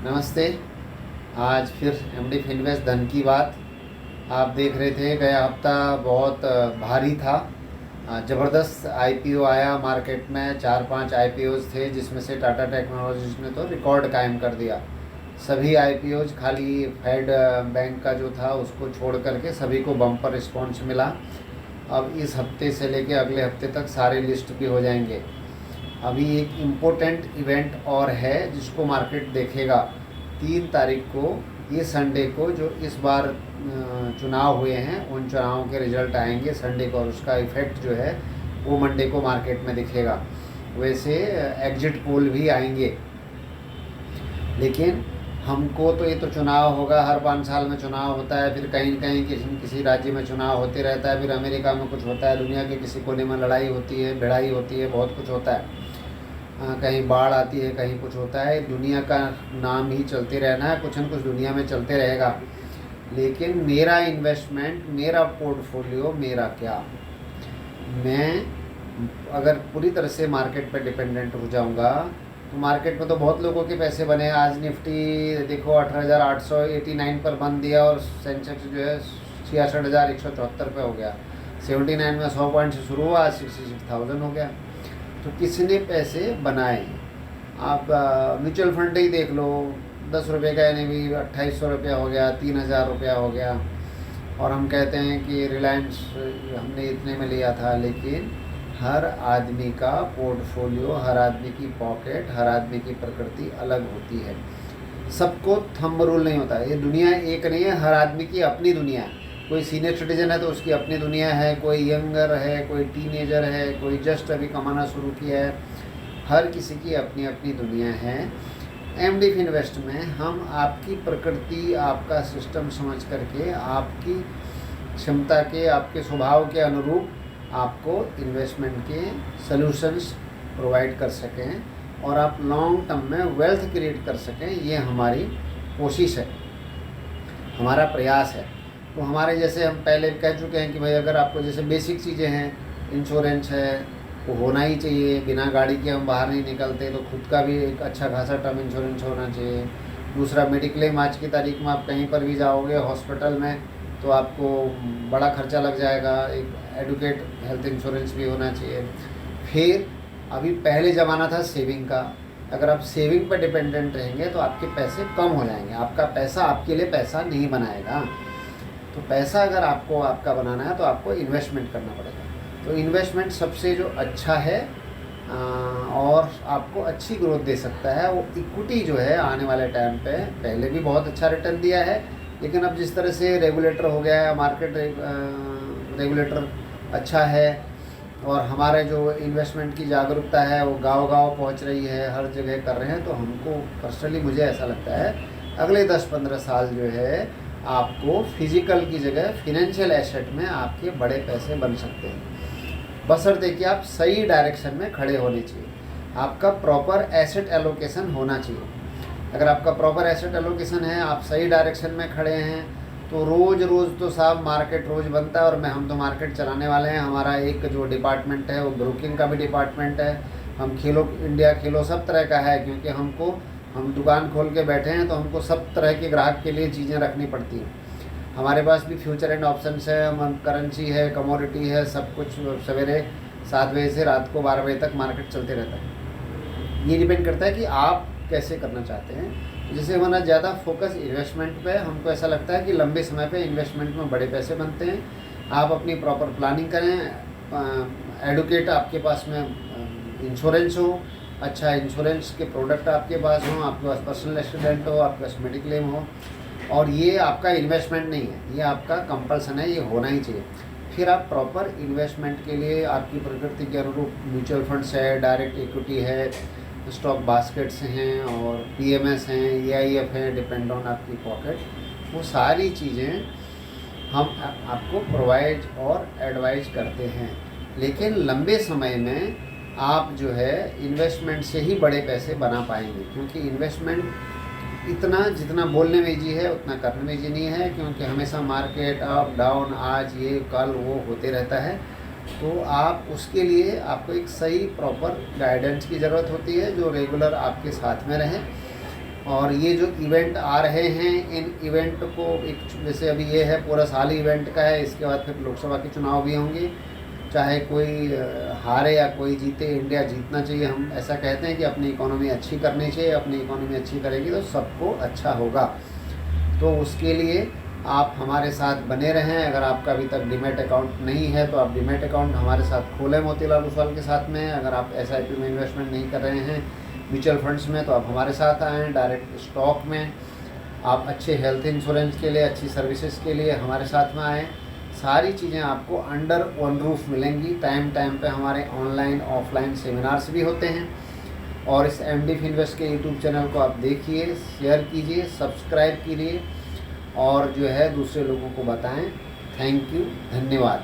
नमस्ते। आज फिर एमडी फिनवेस्ट धन की बात आप देख रहे थे। गया हफ्ता बहुत भारी था। ज़बरदस्त आईपीओ आया मार्केट में। 4-5 आईपीओज थे जिसमें से टाटा टेक्नोलॉजीज ने तो रिकॉर्ड कायम कर दिया। सभी आईपीओज खाली फेड बैंक का जो था उसको छोड़ करके सभी को बम्पर रिस्पॉन्स मिला। अब इस हफ्ते से लेके अगले हफ्ते तक सारे लिस्ट भी हो जाएंगे। अभी एक इम्पोर्टेंट इवेंट और है जिसको मार्केट देखेगा 3 तारीख को, ये संडे को, जो इस बार चुनाव हुए हैं उन चुनावों के रिजल्ट आएंगे संडे को और उसका इफ़ेक्ट जो है वो मंडे को मार्केट में दिखेगा। वैसे एग्जिट पोल भी आएंगे, लेकिन हमको तो ये तो चुनाव होगा, हर 5 साल में चुनाव होता है, फिर कहीं कहीं किसी राज्य में चुनाव होते रहता है, फिर अमेरिका में कुछ होता है, दुनिया के किसी कोने में लड़ाई होती है, भिड़ाई होती है, बहुत कुछ होता है। कहीं बाढ़ आती है, कहीं कुछ होता है। दुनिया का नाम ही चलते रहना है, कुछ न कुछ दुनिया में चलते रहेगा। लेकिन मेरा इन्वेस्टमेंट, मेरा पोर्टफोलियो, मेरा क्या, मैं अगर पूरी तरह से मार्केट पर डिपेंडेंट हो जाऊंगा तो मार्केट में तो बहुत लोगों के पैसे बने। आज निफ्टी देखो 18,889 पर बंद दिया और सेंसेक्स जो है 66,174 पे हो गया। 79 में 100 पॉइंट से शुरू हुआ, आज 66,000 हो गया। तो किसने पैसे बनाए? आप म्यूचुअल फंड ही देख लो, 10 रुपये का यानी भी 2800 रुपया हो गया, 3000 रुपया हो गया। और हम कहते हैं कि रिलायंस हमने इतने में लिया था। लेकिन हर आदमी का पोर्टफोलियो, हर आदमी की पॉकेट, हर आदमी की प्रकृति अलग होती है। सबको थंब रूल नहीं होता। ये दुनिया एक नहीं है, हर आदमी की अपनी दुनिया है। कोई सीनियर सिटीजन है तो उसकी अपनी दुनिया है, कोई यंगर है, कोई टीनेजर है, कोई जस्ट अभी कमाना शुरू किया है। हर किसी की अपनी अपनी दुनिया है। एमडी फिनवेस्ट में हम आपकी प्रकृति, आपका सिस्टम समझ करके, आपकी क्षमता के, आपके स्वभाव के अनुरूप आपको इन्वेस्टमेंट के सॉल्यूशंस प्रोवाइड कर सकें और आप लॉन्ग टर्म में वेल्थ क्रिएट कर सकें। ये हमारी कोशिश है, हमारा प्रयास है। तो हमारे जैसे हम पहले कह चुके हैं कि भाई अगर आपको जैसे बेसिक चीज़ें हैं, इंश्योरेंस है वो होना ही चाहिए। बिना गाड़ी के हम बाहर नहीं निकलते, तो खुद का भी एक अच्छा खासा टर्म इंश्योरेंस होना चाहिए। दूसरा, मेडिक्लेम। आज की तारीख में आप कहीं पर भी जाओगे हॉस्पिटल में तो आपको बड़ा खर्चा लग जाएगा। एक एडुकेट हेल्थ इंश्योरेंस भी होना चाहिए। फिर अभी पहले ज़माना था सेविंग का। अगर आप सेविंग पर डिपेंडेंट रहेंगे तो आपके पैसे कम हो जाएंगे। आपका पैसा आपके लिए पैसा नहीं बनाएगा। तो पैसा अगर आपको आपका बनाना है तो आपको इन्वेस्टमेंट करना पड़ेगा। तो इन्वेस्टमेंट सबसे जो अच्छा है और आपको अच्छी ग्रोथ दे सकता है वो इक्विटी जो है। आने वाले टाइम पे पहले भी बहुत अच्छा रिटर्न दिया है, लेकिन अब जिस तरह से रेगुलेटर हो गया है, मार्केट रेगुलेटर अच्छा है और हमारे जो इन्वेस्टमेंट की जागरूकता है वो गांव-गांव पहुंच रही है, हर जगह कर रहे हैं। तो हमको पर्सनली मुझे ऐसा लगता है अगले 10-15 साल जो है आपको फिजिकल की जगह फिनेंशियल एसेट में आपके बड़े पैसे बन सकते हैं, बशर्ते कि आप सही डायरेक्शन में खड़े होने चाहिए। आपका प्रॉपर एसेट एलोकेशन होना चाहिए। अगर आपका प्रॉपर एसेट एलोकेशन है, आप सही डायरेक्शन में खड़े हैं, तो रोज़ तो साहब मार्केट रोज़ बनता है। और हम तो मार्केट चलाने वाले हैं। हमारा एक जो डिपार्टमेंट है वो ब्रोकिंग का भी डिपार्टमेंट है। हम खेलो इंडिया, खेलो सब तरह का है, क्योंकि हम दुकान खोल के बैठे हैं तो हमको सब तरह के ग्राहक के लिए चीज़ें रखनी पड़ती हैं। हमारे पास भी फ्यूचर एंड ऑप्शंस है, हम करेंसी है, कमोडिटी है, सब कुछ। सवेरे 7 बजे से रात को 12 बजे तक मार्केट चलते रहता है। ये डिपेंड करता है कि आप कैसे करना चाहते हैं। जैसे हमारा ज़्यादा फोकस इन्वेस्टमेंट पे, हमको ऐसा लगता है कि लंबे समय पे इन्वेस्टमेंट में बड़े पैसे बनते हैं। आप अपनी प्रॉपर प्लानिंग करें, एडुकेट आपके पास में इंश्योरेंस हो, अच्छा इंश्योरेंस के प्रोडक्ट आपके पास हो, आपके पास पर्सनल एक्सीडेंट हो, आपके पास मेडिक्लेम हो। और ये आपका इन्वेस्टमेंट नहीं है, ये आपका कंपल्सन है, ये होना ही चाहिए। फिर आप प्रॉपर इन्वेस्टमेंट के लिए आपकी प्रकृति के अनुरूप म्यूचुअल फंड्स है, डायरेक्ट इक्विटी है, स्टॉक बास्केट्स हैं और पीएमएस हैं, ईआईएफ है, डिपेंड ऑन आपकी पॉकेट। वो सारी चीज़ें हम आपको प्रोवाइड और एडवाइज करते हैं। लेकिन लंबे समय में आप जो है इन्वेस्टमेंट से ही बड़े पैसे बना पाएंगे, क्योंकि इन्वेस्टमेंट इतना जितना बोलने में ईजी है उतना करने में ईजी नहीं है। क्योंकि हमेशा मार्केट अप डाउन, आज ये कल वो होते रहता है। तो आप उसके लिए आपको एक सही प्रॉपर गाइडेंस की ज़रूरत होती है जो रेगुलर आपके साथ में रहे और ये जो इवेंट आ रहे हैं, इन इवेंट को एक, जैसे अभी ये है पूरा साल ही इवेंट का है, इसके बाद फिर लोकसभा के चुनाव भी होंगे। चाहे कोई हारे या कोई जीते, इंडिया जीतना चाहिए। हम ऐसा कहते हैं कि अपनी इकोनॉमी अच्छी करनी चाहिए, अपनी इकोनॉमी अच्छी करेगी तो सबको अच्छा होगा। तो उसके लिए आप हमारे साथ बने रहें। अगर आपका अभी तक डीमैट अकाउंट नहीं है तो आप डीमैट अकाउंट हमारे साथ खोलें मोतीलाल ओसवाल के साथ में। अगर आप SIP में इन्वेस्टमेंट नहीं कर रहे हैं, म्यूचुअल फंड्स में, तो आप हमारे साथ आएँ। डायरेक्ट स्टॉक में आप अच्छे हेल्थ इंश्योरेंस के लिए, अच्छी सर्विसेज के लिए हमारे साथ में आएँ। सारी चीज़ें आपको अंडर वन रूफ मिलेंगी। टाइम टाइम पे हमारे ऑनलाइन ऑफलाइन सेमिनार्स भी होते हैं। और इस MD Finvest के यूट्यूब चैनल को आप देखिए, शेयर कीजिए, सब्सक्राइब कीजिए और जो है दूसरे लोगों को बताएं। थैंक यू, धन्यवाद।